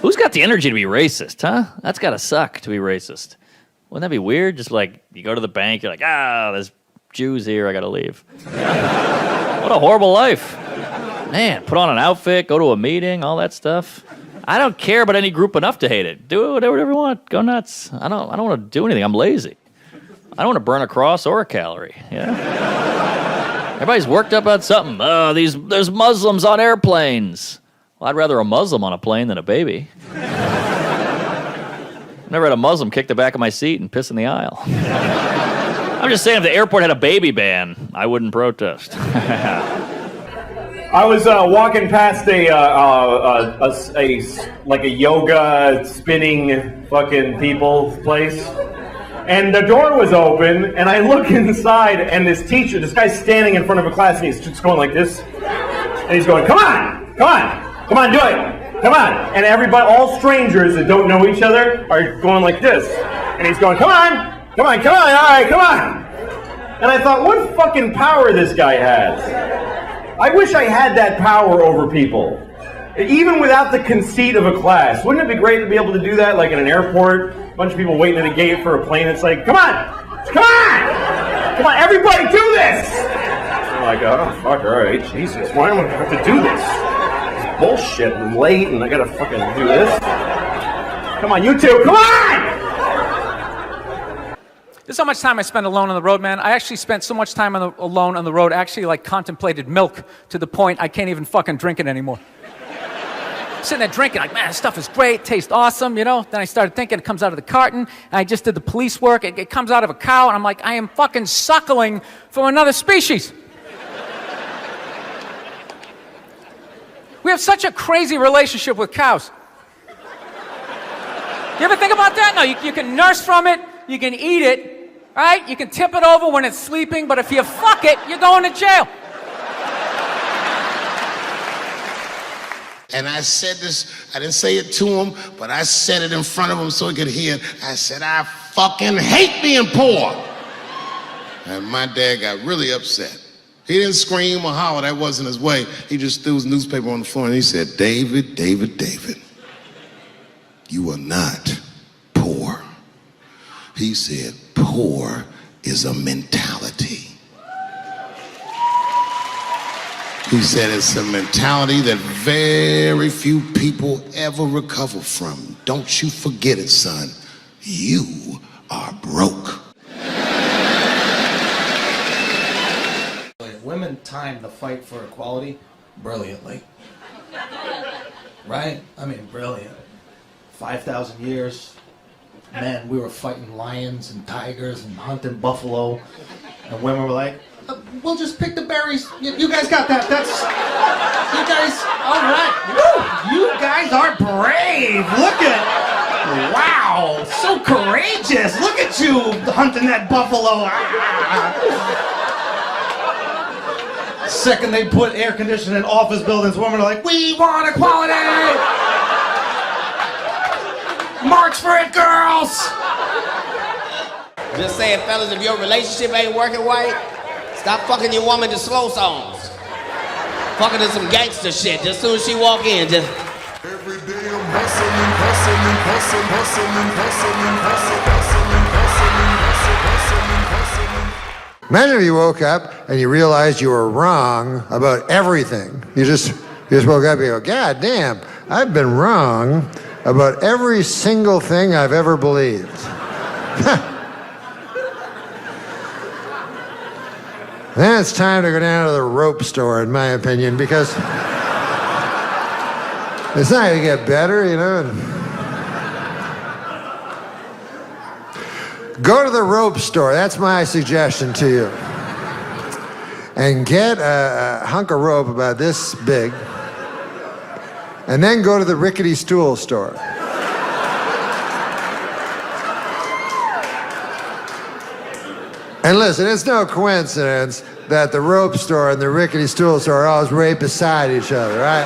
Who's got the energy to be racist, huh? That's gotta suck to be racist. Wouldn't that be weird? Just like, you go to the bank, you're like, there's Jews here, I gotta leave. What a horrible life. Man, put on an outfit, go to a meeting, all that stuff. I don't care about any group enough to hate it. Do whatever you want. Go nuts. I don't want to do anything. I'm lazy. I don't want to burn a cross or a calorie. Yeah. Everybody's worked up about something. There's Muslims on airplanes. Well, I'd rather a Muslim on a plane than a baby. I've never had a Muslim kick the back of my seat and piss in the aisle. I'm just saying, if the airport had a baby ban, I wouldn't protest. I was walking past a yoga spinning fucking people place, and the door was open, and I look inside, and this guy's standing in front of a class, and he's just going like this, and he's going, come on, do it, come on, and everybody, all strangers that don't know each other, are going like this, and he's going, come on, all right, come on, and I thought, what fucking power this guy has. I wish I had that power over people. Even without the conceit of a class. Wouldn't it be great to be able to do that, like in an airport? A bunch of people waiting at a gate for a plane. It's like, come on, everybody do this! I'm like, oh, fuck, all right, Jesus, why am I going to have to do this? It's bullshit, I'm late, and I gotta fucking do this. Come on, you two, come on! This is how much time I spend alone on the road, man. I actually spent so much time alone on the road, I actually like contemplated milk to the point I can't even fucking drink it anymore. Sitting there drinking, like, man, this stuff is great, tastes awesome, you know? Then I started thinking it comes out of the carton, and I just did the police work, it comes out of a cow, and I'm like, I am fucking suckling from another species. We have such a crazy relationship with cows. You ever think about that? No, you can nurse from it, you can eat it, right? You can tip it over when it's sleeping, but if you fuck it, you're going to jail. And I said this, I didn't say it to him, but I said it in front of him so he could hear it. I said, I fucking hate being poor. And my dad got really upset. He didn't scream or holler, that wasn't his way. He just threw his newspaper on the floor and he said, David, you are not poor. He said, poor is a mentality. He said it's a mentality that very few people ever recover from. Don't you forget it, son. You are broke. Women timed the fight for equality brilliantly. Right? I mean, brilliant. 5,000 years, men, we were fighting lions and tigers and hunting buffalo, and women were like, we'll just pick the berries. You guys got that. You guys, all right. Woo! You guys are brave. Look at, wow, so courageous. Look at you hunting that buffalo. Second they put air conditioning in office buildings, women are like, we want equality. March for it, girls. Just saying, fellas, if your relationship ain't working right, stop fucking your woman to slow songs. Fucking to some gangster shit. Just as soon as she walk in, just... Every day I'm hustling. Imagine if you woke up and you realized you were wrong about everything. You just woke up and you go, God damn, I've been wrong about every single thing I've ever believed. Then it's time to go down to the rope store, in my opinion, because it's not going to get better, you know. Go to the rope store, that's my suggestion to you. And get a hunk of rope about this big, and then go to the rickety stool store. And listen, it's no coincidence that the rope store and the rickety stool store are always right beside each other, right?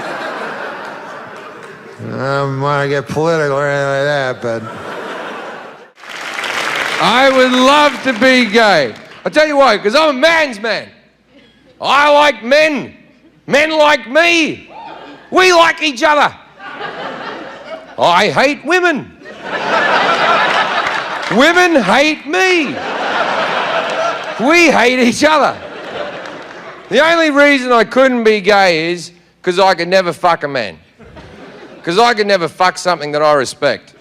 I don't want to get political or anything like that, but... I would love to be gay. I'll tell you why, because I'm a man's man. I like men. Men like me. We like each other. I hate women. Women hate me. We hate each other. The only reason I couldn't be gay is because I could never fuck a man. Because I could never fuck something that I respect.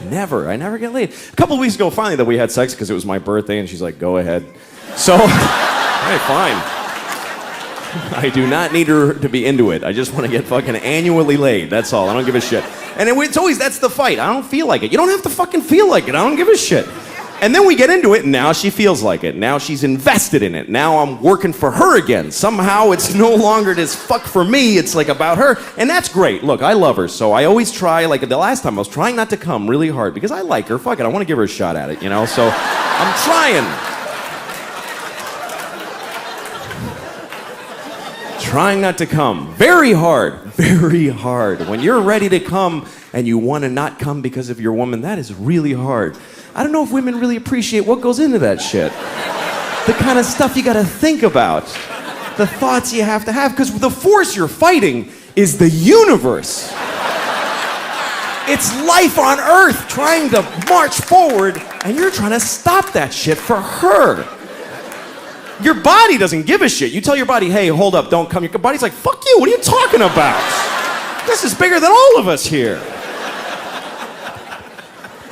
Never. I never get laid. A couple of weeks ago, finally, that we had sex because it was my birthday, and she's like, go ahead. So, all right, fine. I do not need her to be into it. I just want to get fucking annually laid. That's all. I don't give a shit. And it's always, that's the fight. I don't feel like it. You don't have to fucking feel like it. I don't give a shit. And then we get into it, and now she feels like it. Now she's invested in it. Now I'm working for her again. Somehow it's no longer this fuck for me. It's like about her. And that's great. Look, I love her. So I always try, like the last time, I was trying not to come really hard because I like her. Fuck it. I want to give her a shot at it, you know? So I'm trying. Trying not to come. Very hard. Very hard. When you're ready to come and you want to not come because of your woman, that is really hard. I don't know if women really appreciate what goes into that shit. The kind of stuff you gotta think about. The thoughts you have to have, because the force you're fighting is the universe. It's life on Earth trying to march forward, and you're trying to stop that shit for her. Your body doesn't give a shit. You tell your body, hey, hold up, don't come. Your body's like, fuck you, what are you talking about? This is bigger than all of us here.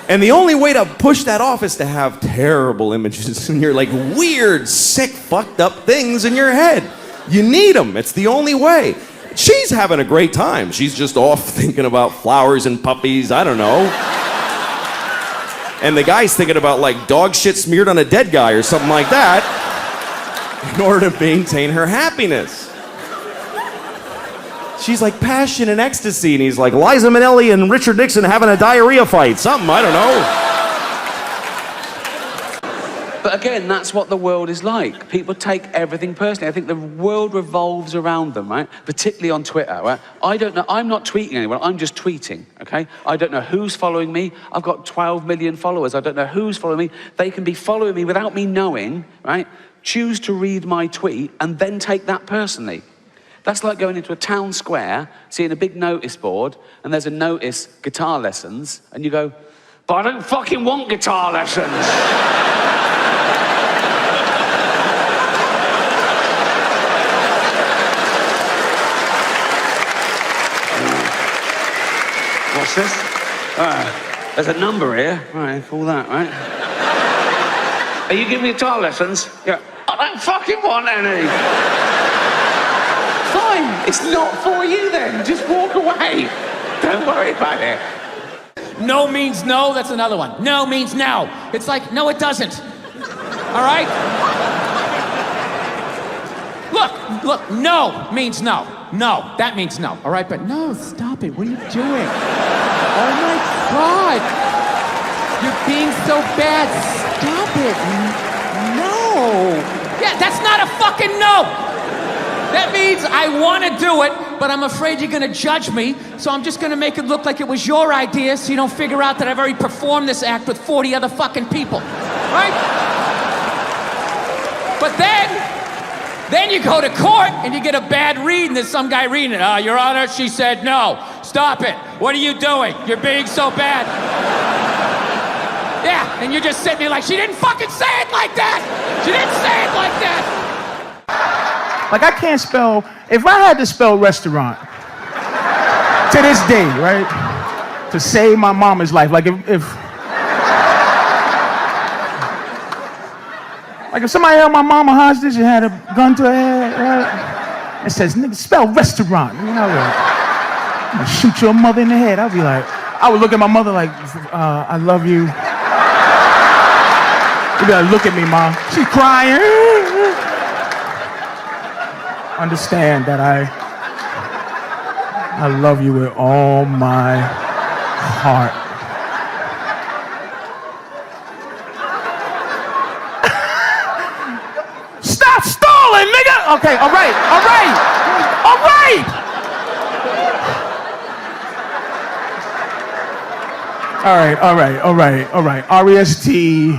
And the only way to push that off is to have terrible images and your like weird, sick, fucked up things in your head. You need them. It's the only way. She's having a great time. She's just off thinking about flowers and puppies. I don't know. And the guy's thinking about like dog shit smeared on a dead guy or something like that in order to maintain her happiness. She's like passion and ecstasy, and he's like Liza Minnelli and Richard Nixon having a diarrhea fight. Something, I don't know. But again, that's what the world is like. People take everything personally. I think the world revolves around them, right? Particularly on Twitter, right? I don't know, I'm not tweeting anyone, I'm just tweeting, okay? I don't know who's following me. I've got 12 million followers. I don't know who's following me. They can be following me without me knowing, right? Choose to read my tweet and then take that personally. That's like going into a town square, seeing a big notice board, and there's a notice, guitar lessons, and you go, but I don't fucking want guitar lessons. What's this? There's a number here. All right, call that, right? Are you giving me guitar lessons? Yeah. I don't fucking want any. Fine, it's not for you then. Just walk away. Don't worry about it. No means no, that's another one. No means no. It's like, no, it doesn't. All right? Look, no means no. No, that means no. All right, but no, stop it. What are you doing? Oh my God. You're being so bad. Stop it. No. Yeah, that's not a fucking no. That means I want to do it, but I'm afraid you're going to judge me, so I'm just going to make it look like it was your idea so you don't figure out that I've already performed this act with 40 other fucking people, right? But then you go to court and you get a bad read and there's some guy reading it. Your Honor, she said no. Stop it. What are you doing? You're being so bad. Yeah, and you're just sitting there like, she didn't fucking say it like that. She didn't say it like that. Like, I can't spell, if I had to spell restaurant, to this day, right, to save my mama's life, like if somebody held my mama hostage and had a gun to her head, right, and says, nigga, spell restaurant, you know, like, I'm gonna shoot your mother in the head. I'd be like, I would look at my mother like, I love you. She'd be like, look at me, Mom. She's crying. Understand that I love you with all my heart. Stop stalling, nigga! Okay, all right. All right. R-E-S-T.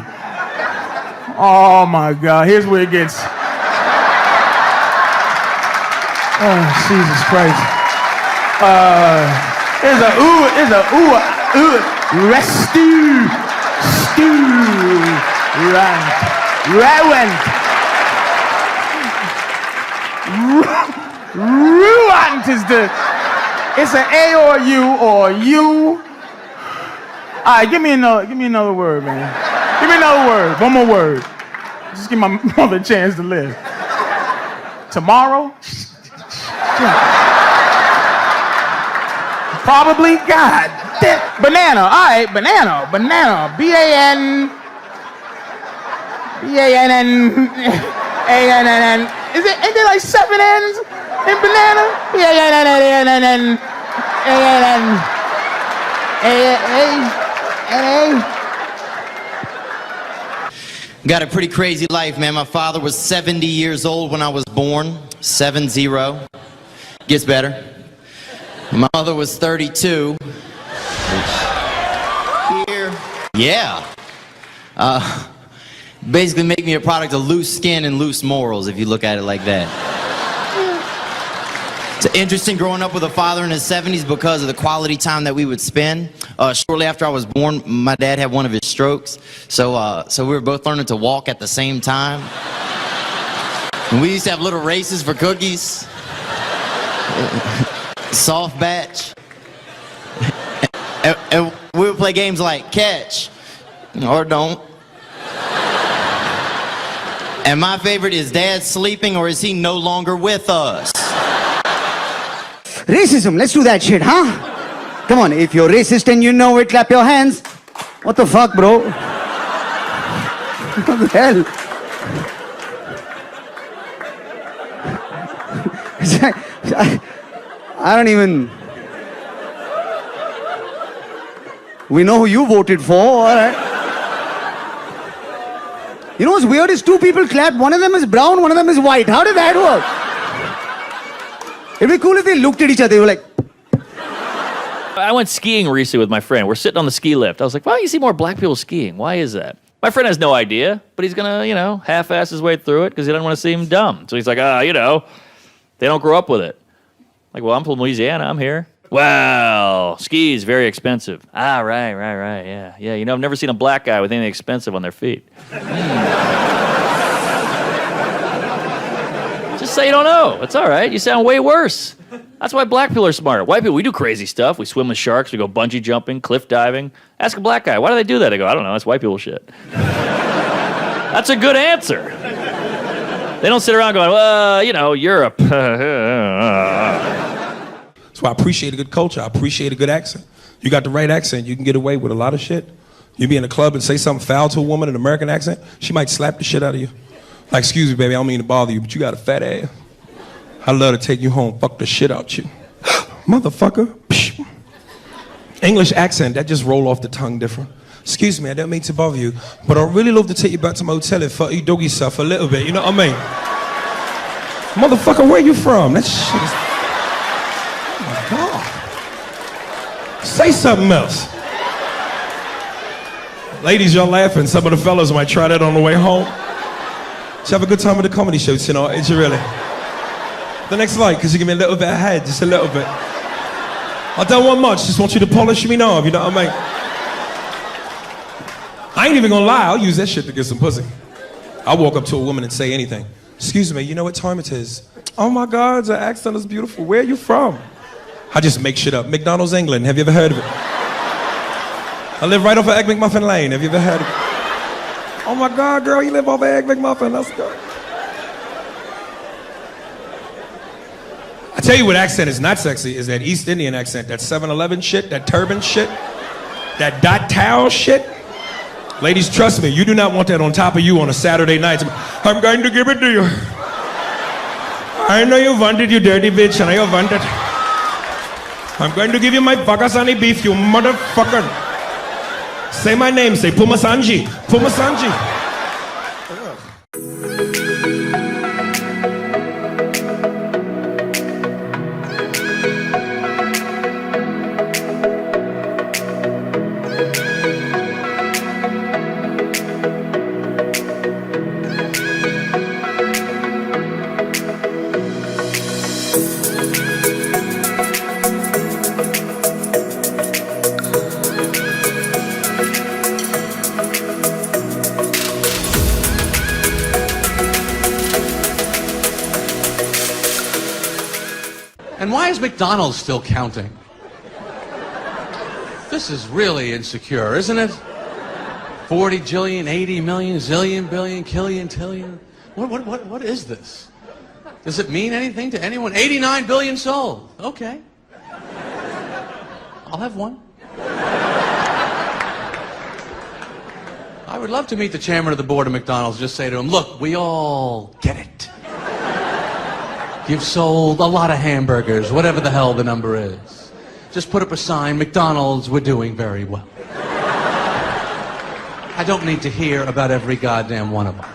Oh my God, here's where it gets. Oh, Jesus Christ. It's a Ruant is the. It's an A or U or U. All right, give me another word, man. Give me another word. One more word. Just give my mother a chance to live. Tomorrow? Probably. God damn. Banana. All right, banana. Banana. B-A-N. B-A-N-N-A-N-N-N. Ain't there like 7 N's in banana? B-A-N-N-N-A-N-N. A-N-N. A-N-A. Got a pretty crazy life, man. My father was 70 years old when I was born. 7-0. Gets better. My mother was 32. Here. Yeah. Basically make me a product of loose skin and loose morals, if you look at it like that. It's interesting growing up with a father in his 70s because of the quality time that we would spend. Shortly after I was born, my dad had one of his strokes. So we were both learning to walk at the same time. And we used to have little races for cookies. Soft batch. And we would play games like catch or don't. And my favorite is Dad sleeping or is he no longer with us? Racism, let's do that shit, huh? Come on, if you're racist and you know it, clap your hands. What the fuck, bro? What the hell? I don't even... We know who you voted for, all right? You know what's weird is two people clapped. One of them is brown, one of them is white. How did that work? It'd be cool if they looked at each other. They were like... I went skiing recently with my friend. We're sitting on the ski lift. I was like, why don't you see more black people skiing? Why is that? My friend has no idea, but he's going to, half-ass his way through it because he doesn't want to seem dumb. So he's like, they don't grow up with it. Like, well, I'm from Louisiana. I'm here. Well, ski is very expensive. Ah, right, yeah. Yeah, I've never seen a black guy with anything expensive on their feet. Just say you don't know. It's all right. You sound way worse. That's why black people are smart. White people, we do crazy stuff. We swim with sharks. We go bungee jumping, cliff diving. Ask a black guy, why do they do that? They go, I don't know. That's white people shit. That's a good answer. They don't sit around going, well, Europe. That's why I appreciate a good culture. I appreciate a good accent. You got the right accent, you can get away with a lot of shit. You be in a club and say something foul to a woman in an American accent, she might slap the shit out of you. Like, excuse me, baby, I don't mean to bother you, but you got a fat ass. I'd love to take you home, fuck the shit out you. Motherfucker. Psh. English accent, that just roll off the tongue different. Excuse me, I don't mean to bother you, but I'd really love to take you back to my hotel and fuck you doggy stuff a little bit, you know what I mean? Motherfucker, where you from? That shit is... God. Say something else. Ladies, y'all laughing. Some of the fellas might try that on the way home. Did you have a good time at the comedy show tonight? Did you really? The next light, because you give me a little bit of head, just a little bit. I don't want much, just want you to polish me knob, you know what I mean? I ain't even gonna lie, I'll use that shit to get some pussy. I'll walk up to a woman and say anything. Excuse me, you know what time it is? Oh my God, your accent is beautiful. Where are you from? I just make shit up. McDonald's, England. Have you ever heard of it? I live right off of Egg McMuffin Lane. Have you ever heard of it? Oh my God, girl, you live off of Egg McMuffin. Let's go. I tell you what accent is not sexy is that East Indian accent. That 7-Eleven shit, that turban shit, that dot towel shit. Ladies, trust me, you do not want that on top of you on a Saturday night. I'm going to give it to you. I know you want it, you dirty bitch. I know you want it. I'm going to give you my Pakistani beef, you motherfucker. Say my name, say Pumasanji. Pumasanji. And why is McDonald's still counting? This is really insecure, isn't it? 40 jillion, 80 million, zillion, billion, killion, tillion. What is this? Does it mean anything to anyone? 89 billion sold. Okay. I'll have one. I would love to meet the chairman of the board of McDonald's, just say to him, look, we all get it. You've sold a lot of hamburgers, whatever the hell the number is. Just put up a sign, McDonald's, we're doing very well. I don't need to hear about every goddamn one of them.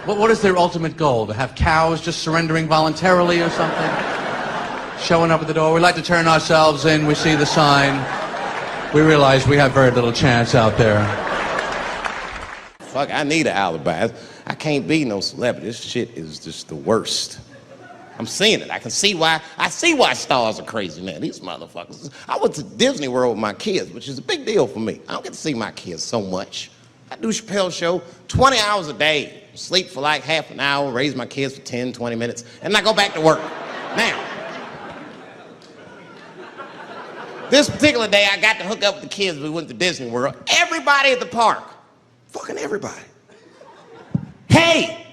What is their ultimate goal? To have cows just surrendering voluntarily or something? Showing up at the door, we'd like to turn ourselves in, we see the sign. We realize we have very little chance out there. Fuck, I need an alibi. I can't be no celebrity. This shit is just the worst. I'm seeing it. I see why stars are crazy, man. These motherfuckers. I went to Disney World with my kids, which is a big deal for me. I don't get to see my kids so much. I do Chappelle's show 20 hours a day, sleep for like half an hour, raise my kids for 10, 20 minutes, and I go back to work. Now, this particular day, I got to hook up with the kids. We went to Disney World. Everybody at the park, fucking everybody. Hey,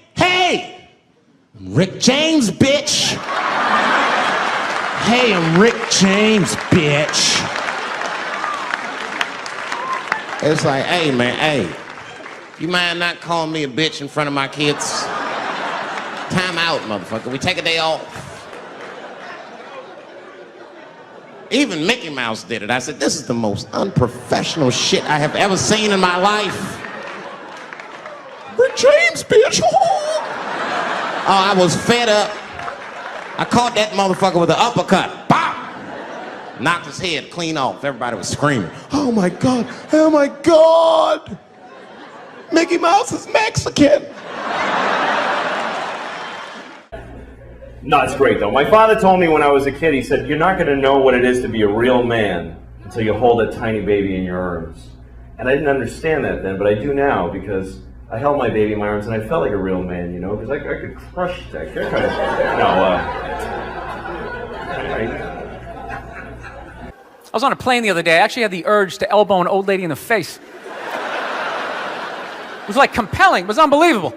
I'm Rick James, bitch. Hey, I'm Rick James, bitch. It's like, hey, man, hey. You mind not calling me a bitch in front of my kids? Time out, motherfucker. We take a day off. Even Mickey Mouse did it. I said, this is the most unprofessional shit I have ever seen in my life. Rick James, bitch. Oh, I was fed up. I caught that motherfucker with an uppercut. Bop! Knocked his head clean off. Everybody was screaming. Oh my God, oh my God! Mickey Mouse is Mexican. No, it's great though. My father told me when I was a kid, he said, you're not gonna know what it is to be a real man until you hold a tiny baby in your arms. And I didn't understand that then, but I do now because I held my baby in my arms and I felt like a real man, you know, because I could crush that. I was on a plane the other day. I actually had the urge to elbow an old lady in the face. It was like compelling. It was unbelievable.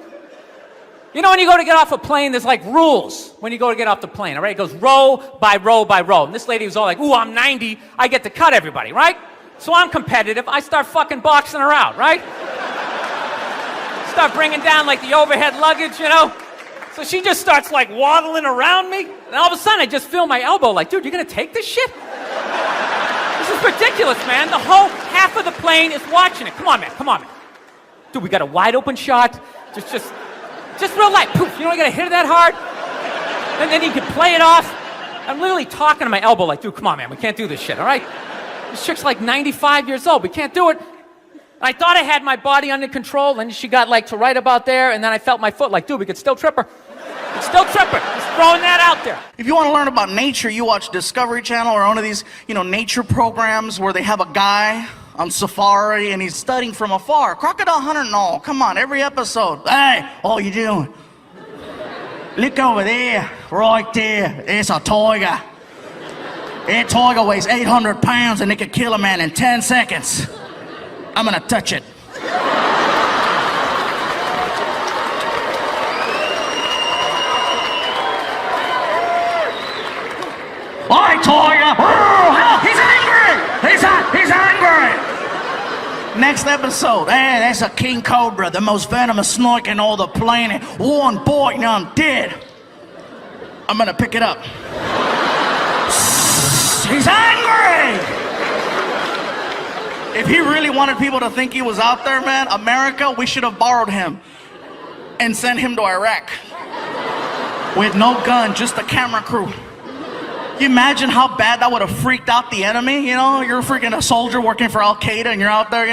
You know when you go to get off a plane, there's like rules when you go to get off the plane, all right? It goes row by row by row. And this lady was all like, ooh, I'm 90. I get to cut everybody, right? So I'm competitive. I start fucking boxing her out, right? Start bringing down like the overhead luggage, you know? So she just starts like waddling around me. And all of a sudden I just feel my elbow like, dude, you're gonna take this shit? This is ridiculous, man. The whole half of the plane is watching it. Come on, man. Dude, we got a wide open shot. Just real light. Poof, you don't gotta hit it that hard. And then you can play it off. I'm literally talking to my elbow like, dude, come on, man. We can't do this shit, all right? This chick's like 95 years old. We can't do it. I thought I had my body under control, and she got like to right about there, and then I felt my foot like, dude, we could still trip her. Just throwing that out there. If you want to learn about nature, you watch Discovery Channel or one of these, nature programs where they have a guy on safari and he's studying from afar. Crocodile hunter and all. Come on, every episode. Hey, all you doing? Look over there, right there. It's a tiger. That tiger weighs 800 pounds and it could kill a man in 10 seconds. I'm gonna touch it. Hi, tiger! Oh, he's angry! He's angry! Next episode, hey, that's a king cobra, the most venomous snake in all the planet. One bite and I'm dead. I'm gonna pick it up. He's angry! If he really wanted people to think he was out there, man, America, we should have borrowed him and sent him to Iraq with no gun, just a camera crew. You imagine how bad that would have freaked out the enemy? You're freaking a soldier working for Al Qaeda and you're out there,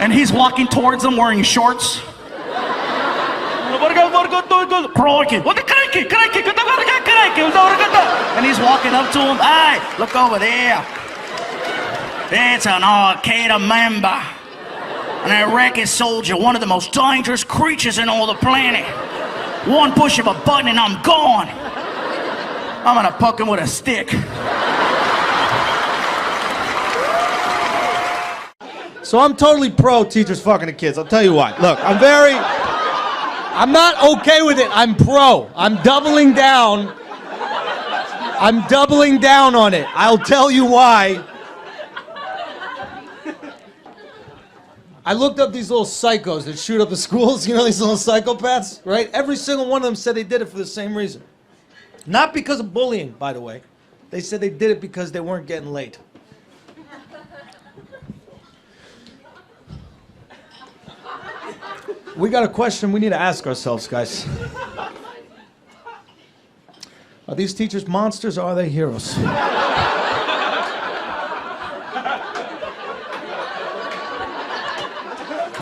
and he's walking towards them wearing shorts. And he's walking up to him. Hey, look over there. It's an Al Qaeda member. An Iraqi soldier, one of the most dangerous creatures in all the planet. One push of a button and I'm gone. I'm gonna poke him with a stick. So I'm totally pro teachers fucking the kids. I'll tell you why. Look, I'm not okay with it. I'm pro. I'm doubling down. I'm doubling down on it. I'll tell you why. I looked up these little psychos that shoot up the schools, you know, these little psychopaths, right? Every single one of them said they did it for the same reason. Not because of bullying, by the way. They said they did it because they weren't getting laid. We got a question we need to ask ourselves, guys. Are these teachers monsters or are they heroes?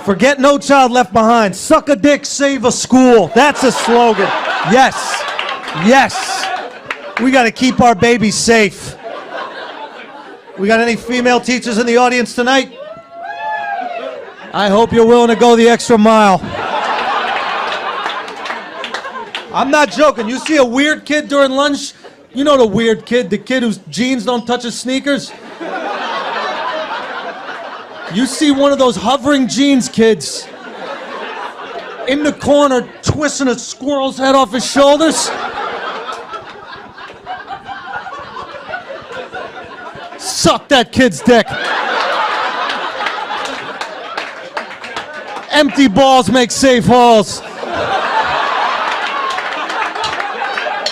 Forget No Child Left Behind. Suck a dick, save a school. That's a slogan. Yes. Yes. We got to keep our babies safe. We got any female teachers in the audience tonight? I hope you're willing to go the extra mile. I'm not joking. You see a weird kid during lunch? You know the weird kid, the kid whose jeans don't touch his sneakers? You see one of those hovering jeans kids in the corner twisting a squirrel's head off his shoulders? Suck that kid's dick. Empty balls make safe halls.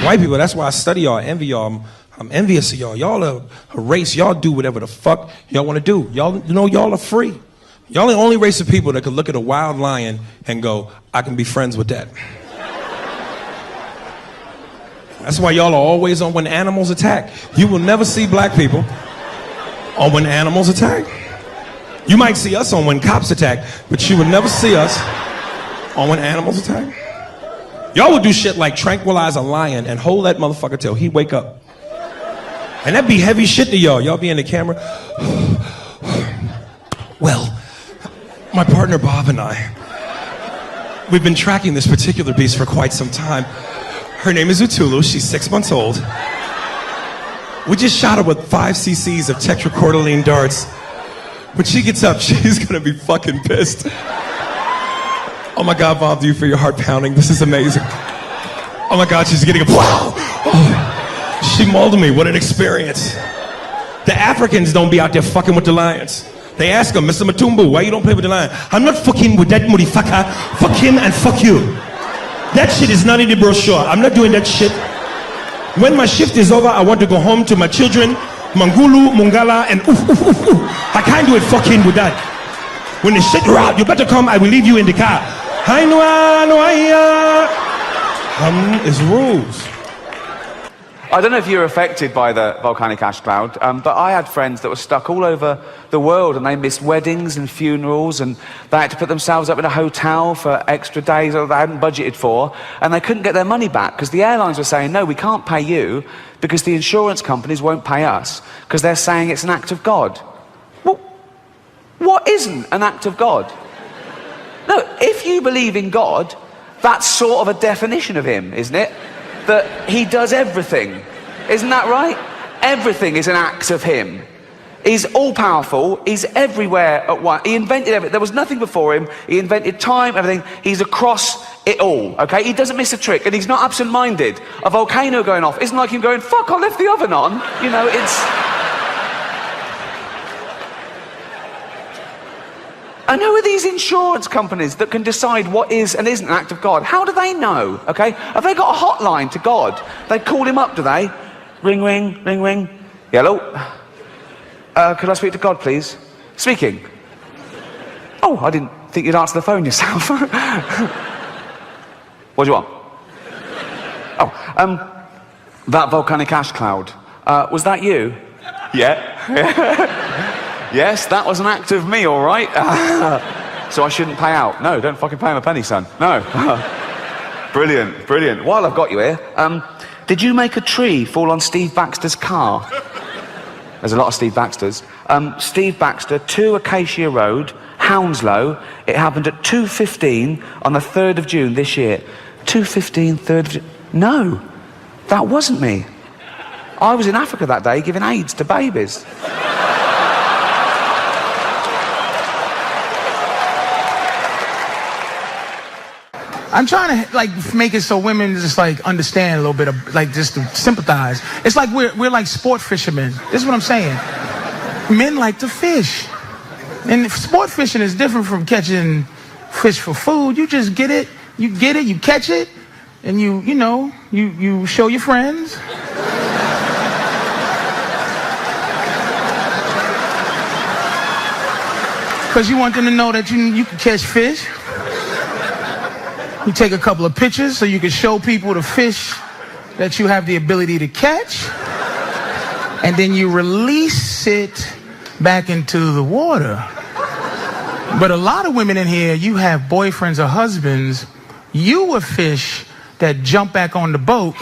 White people, that's why I study y'all, I envy y'all. I'm envious of y'all. Y'all are a race. Y'all do whatever the fuck y'all want to do. Y'all, you know, y'all are free. Y'all the only race of people that can look at a wild lion and go, I can be friends with that. That's why y'all are always on when animals attack. You will never see black people on when animals attack. You might see us on when cops attack, but you would never see us on when animals attack. Y'all would do shit like tranquilize a lion and hold that motherfucker till he wake up. And that'd be heavy shit to y'all. Y'all be in the camera. Well, my partner Bob and I, we've been tracking this particular beast for quite some time. Her name is Utulu. She's 6 months old. We just shot her with 5 cc's of tetracordyline darts. When she gets up, she's gonna be fucking pissed. Oh my God, Bob, do you feel your heart pounding? This is amazing. Oh my God, she's getting a wow. Oh. She mauled me. What an experience. The Africans don't be out there fucking with the lions. They ask him, Mr. Matumbu, why you don't play with the lion? I'm not fucking with that motherfucker. Fuck him and fuck you. That shit is not in the brochure. I'm not doing that shit. When my shift is over, I want to go home to my children, Mangulu, Mungala, and oof, oof, oof, oof. I can't do it fucking with that. When the shit out, you better come, I will leave you in the car. Is rules. I don't know if you're affected by the volcanic ash cloud, but I had friends that were stuck all over the world and they missed weddings and funerals and they had to put themselves up in a hotel for extra days that they hadn't budgeted for and they couldn't get their money back because the airlines were saying, no, we can't pay you because the insurance companies won't pay us because they're saying it's an act of God. Well, what isn't an act of God? No, if you believe in God, that's sort of a definition of him, isn't it? That he does everything. Isn't that right? Everything is an act of him. He's all-powerful. He's everywhere at once. He invented everything. There was nothing before him. He invented time, everything. He's across it all, okay? He doesn't miss a trick, and he's not absent-minded. A volcano going off isn't like him going, fuck, I left the oven on. You know, it's... And who are these insurance companies that can decide what is and isn't an act of God? How do they know, okay? Have they got a hotline to God? They call him up, do they? Ring, ring, ring, ring. Hello? Could I speak to God, please? Speaking. Oh, I didn't think you'd answer the phone yourself. What do you want? Oh, that volcanic ash cloud. Was that you? Yeah. Yes, that was an act of me, all right. So I shouldn't pay out. No, don't fucking pay him a penny, son. No. Brilliant, brilliant. While I've got you here, did you make a tree fall on Steve Baxter's car? There's a lot of Steve Baxters. Steve Baxter, 2 Acacia Road, Hounslow. It happened at 2:15 on the 3rd of June this year. 2:15, 3rd of June. No, that wasn't me. I was in Africa that day giving AIDS to babies. I'm trying to like make it so women just like understand a little bit of like just to sympathize. It's like we're like sport fishermen. This is what I'm saying. Men like to fish, and sport fishing is different from catching fish for food. You just get it, you catch it, and you show your friends. Because you want them to know that you can catch fish. You take a couple of pictures so you can show people the fish that you have the ability to catch. And then you release it back into the water. But a lot of women in here, you have boyfriends or husbands. You a fish that jump back on the boat.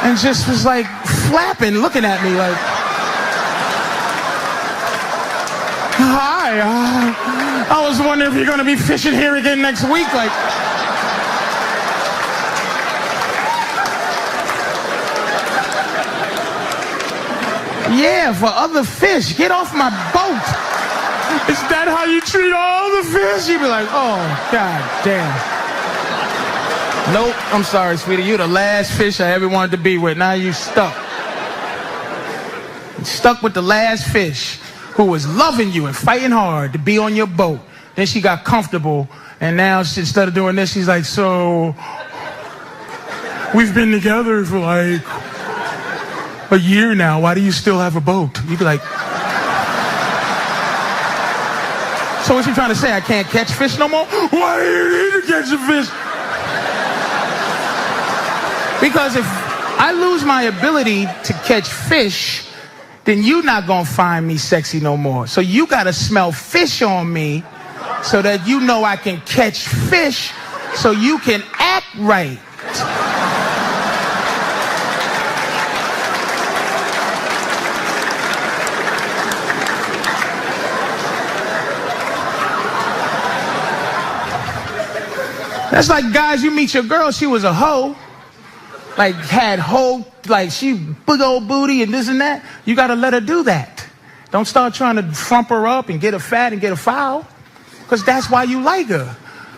And just was like flapping, looking at me like, hi, I was wondering if you're gonna be fishing here again next week. Like, yeah, for other fish, get off my boat. Is that how you treat all the fish? You'd be like, oh, god damn. Nope, I'm sorry, sweetie. You're the last fish I ever wanted to be with. Now you stuck. You're stuck with the last fish who was loving you and fighting hard to be on your boat. Then she got comfortable, and now instead of doing this, she's like, so we've been together for like a year now. Why do you still have a boat? You'd be like, so what's she trying to say? I can't catch fish no more? Why do you need to catch a fish? Because if I lose my ability to catch fish, then you're not gonna find me sexy no more. So you gotta smell fish on me so that you know I can catch fish so you can act right. That's like guys, you meet your girl, she was a hoe. Like had whole, like she big old booty and this and that. You gotta let her do that. Don't start trying to frump her up and get her fat and get her foul. Because that's why you like her.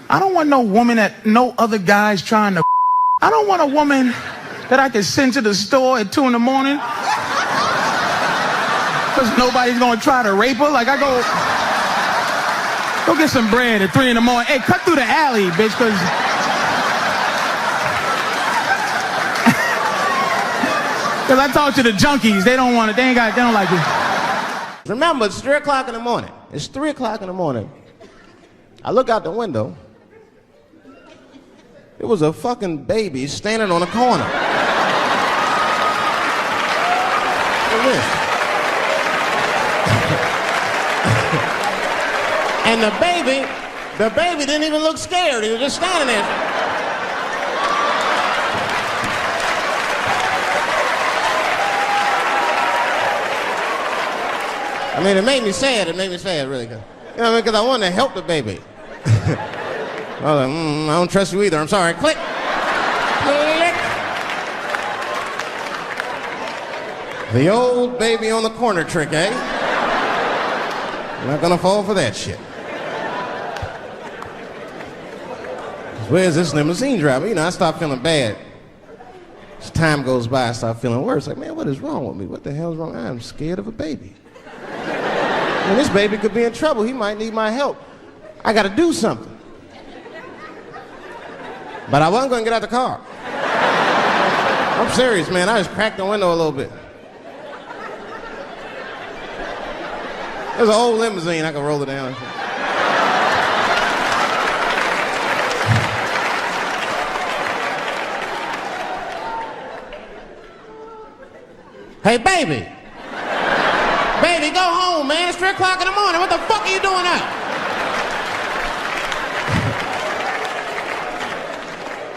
I don't want no woman that no other guy's trying to. I don't want a woman that I can send to the store at 2 in the morning. Because nobody's gonna try to rape her. Like I go get some bread at 3 in the morning. Hey, cut through the alley, bitch, because I talk to the junkies. They don't want it. They don't like it. Remember, it's 3 o'clock in the morning. It's 3 o'clock in the morning. I look out the window. There was a fucking baby standing on a corner. Look at this. And the baby didn't even look scared. He was just standing there. I mean, it made me sad. It made me sad, really. You know what I mean? Because I wanted to help the baby. I was like, I don't trust you either. I'm sorry. Click. Click. The old baby on the corner trick, eh? I'm not gonna fall for that shit. Where's this limousine driver? You know, I start feeling bad. As time goes by, I start feeling worse. Like, man, what is wrong with me? What the hell's wrong? I'm scared of a baby. And this baby could be in trouble. He might need my help. I gotta do something. But I wasn't gonna get out the car. I'm serious, man. I just cracked the window a little bit. There's an old limousine. I can roll it down. Hey, baby. Baby, go home, man. It's 3 o'clock in the morning. What the fuck are you doing out?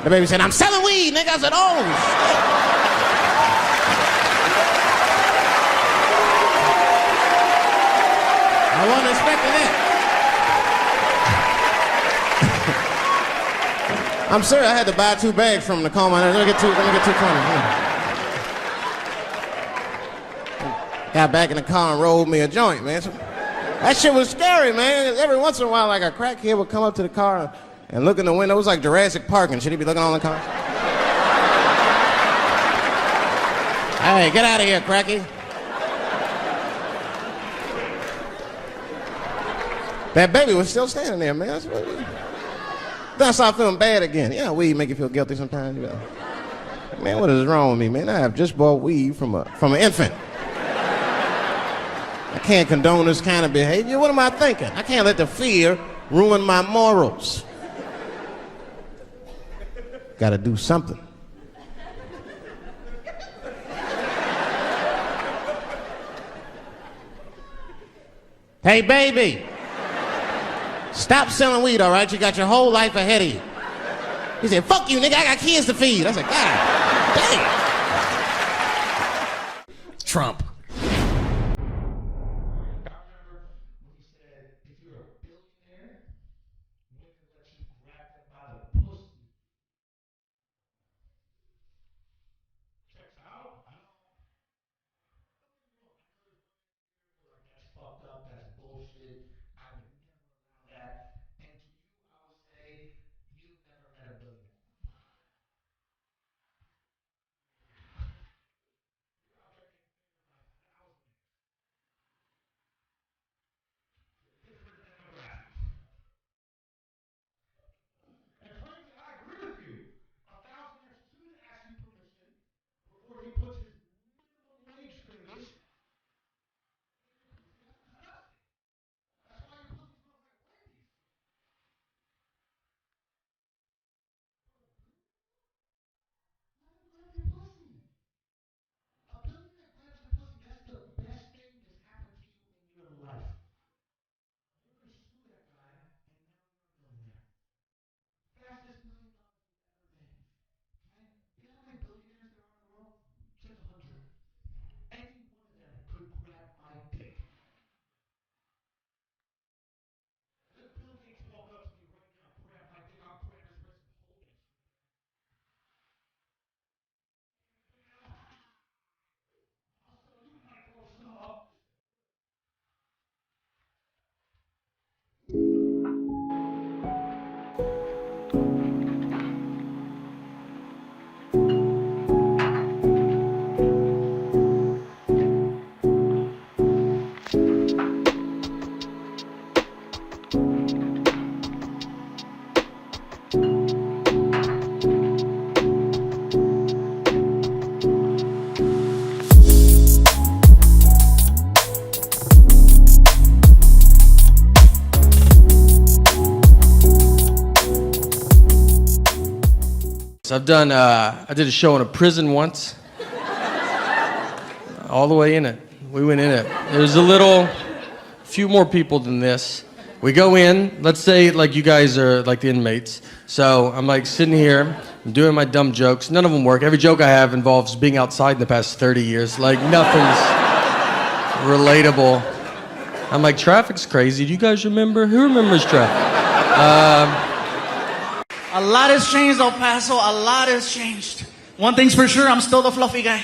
The baby said, I'm selling weed, nigga. I said, oh, shit. expecting that. I'm sorry, I had to buy 2 bags from him to calm my nerves. Let me get 220. Got back in the car and rolled me a joint, man. That shit was scary, man. Every once in a while, like a crackhead would come up to the car and look in the window. It was like Jurassic Park and shit. He'd be looking on the car. Hey, get out of here, cracky. That baby was still standing there, man. Then I started feeling bad again. You know, weed make you feel guilty sometimes. You know. Man, what is wrong with me, man? I have just bought weed from an infant. I can't condone this kind of behavior. What am I thinking? I can't let the fear ruin my morals. Gotta do something. Hey, baby. Stop selling weed, all right? You got your whole life ahead of you. He said, fuck you, nigga, I got kids to feed. I said, God damn. Trump. I've done, I did a show in a prison once. All the way in it. We went in it. There's few more people than this. We go in, let's say like you guys are like the inmates. So I'm like sitting here, I'm doing my dumb jokes. None of them work. Every joke I have involves being outside in the past 30 years. Like nothing's relatable. I'm like, traffic's crazy. Do you guys remember? Who remembers traffic? A lot has changed, El Paso. A lot has changed. One thing's for sure, I'm still the fluffy guy.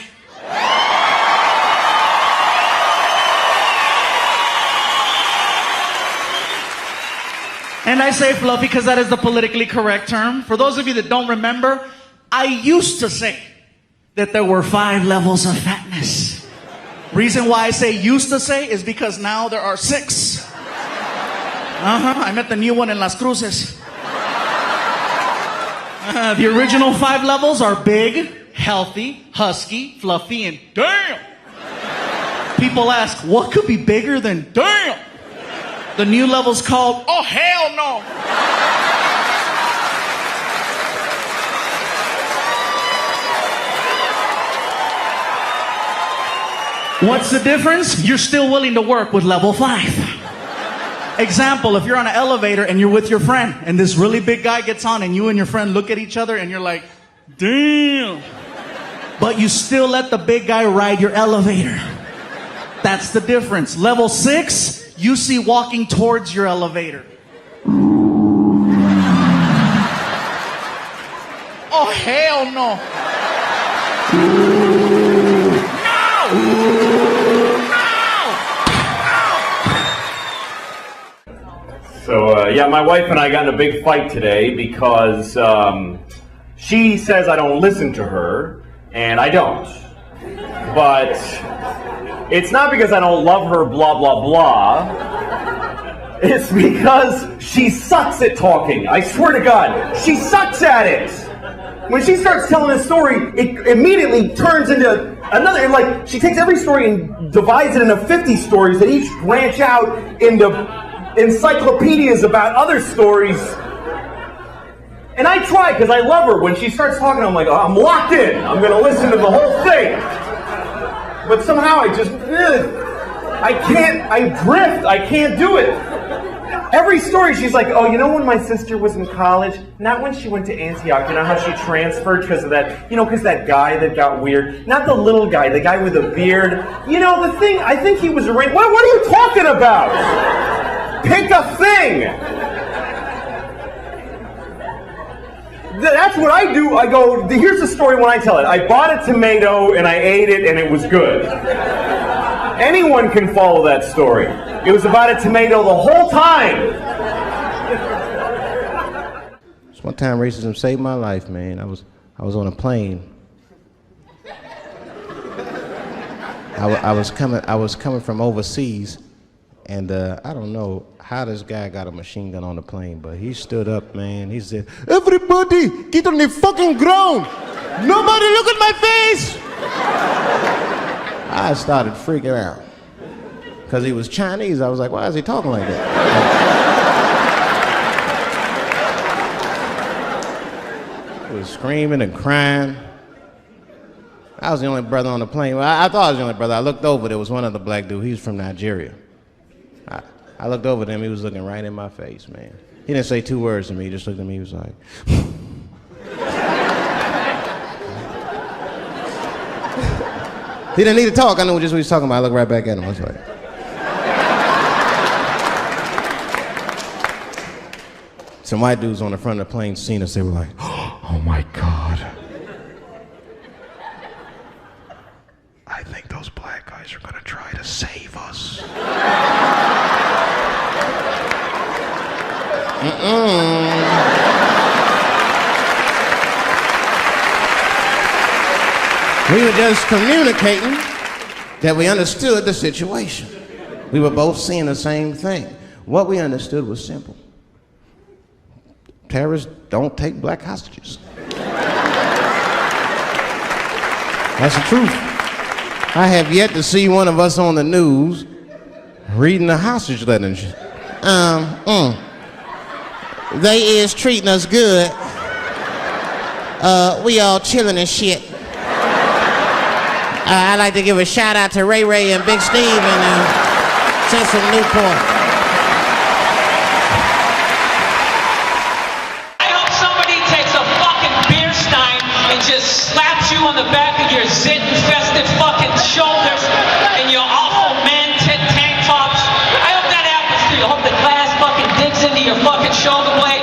And I say fluffy because that is the politically correct term. For those of you that don't remember, I used to say that there were 5 levels of fatness. Reason why I say used to say is because now there are 6. I met the new one in Las Cruces. The original 5 levels are big, healthy, husky, fluffy, and damn. People ask, what could be bigger than damn? The new level's called, oh hell no. What's the difference? You're still willing to work with level 5. Example, if you're on an elevator and you're with your friend and this really big guy gets on and you and your friend look at each other and you're like, damn. But you still let the big guy ride your elevator. That's the difference. Level 6, you see walking towards your elevator? Oh, hell no. So, yeah, my wife and I got in a big fight today because she says I don't listen to her, and I don't. But it's not because I don't love her, blah, blah, blah. It's because she sucks at talking. I swear to God, she sucks at it. When she starts telling a story, it immediately turns into another. Like, she takes every story and divides it into 50 stories that each branch out into encyclopedias about other stories. And I try, because I love her. When she starts talking, I'm like, oh, I'm locked in. I'm going to listen to the whole thing. But somehow I drift. I can't do it. Every story, she's like, oh, you know when my sister was in college? Not when she went to Antioch. You know how she transferred because of that, because that guy that got weird. Not the little guy, the guy with a beard. You know, the thing, I think he was arranged. What are you talking about? Pick a thing. That's what I do. I go, here's the story when I tell it. I bought a tomato and I ate it and it was good. Anyone can follow that story. It was about a tomato the whole time. One time racism saved my life, man. I was on a plane. I was coming from overseas, and I don't know how this guy got a machine gun on the plane, but he stood up, man. He said, "Everybody, get on the fucking ground! Nobody look at my face!" I started freaking out. Because he was Chinese, I was like, why is he talking like that? He was screaming and crying. I was the only brother on the plane. Well, I thought I was the only brother. I looked over, there was one other black dude. He was from Nigeria. I looked over at him, he was looking right in my face, man. He didn't say two words to me, he just looked at me, he was like... He didn't need to talk, I knew just what he was talking about. I looked right back at him, I was like... Some white dudes on the front of the plane seen us, they were like, oh my God. I think those black guys are gonna try to save us. We were just communicating that we understood the situation. We were both seeing the same thing. What we understood was simple. Terrorists don't take black hostages. That's the truth. I have yet to see one of us on the news reading the hostage letter and shit. They is treating us good. We all chilling and shit. I'd like to give a shout out to Ray Ray and Big Steve and Central Newport. Just slaps you on the back of your zit-infested fucking shoulders and your awful man tank tops. I hope that happens to you. I hope the glass fucking digs into your fucking shoulder blade.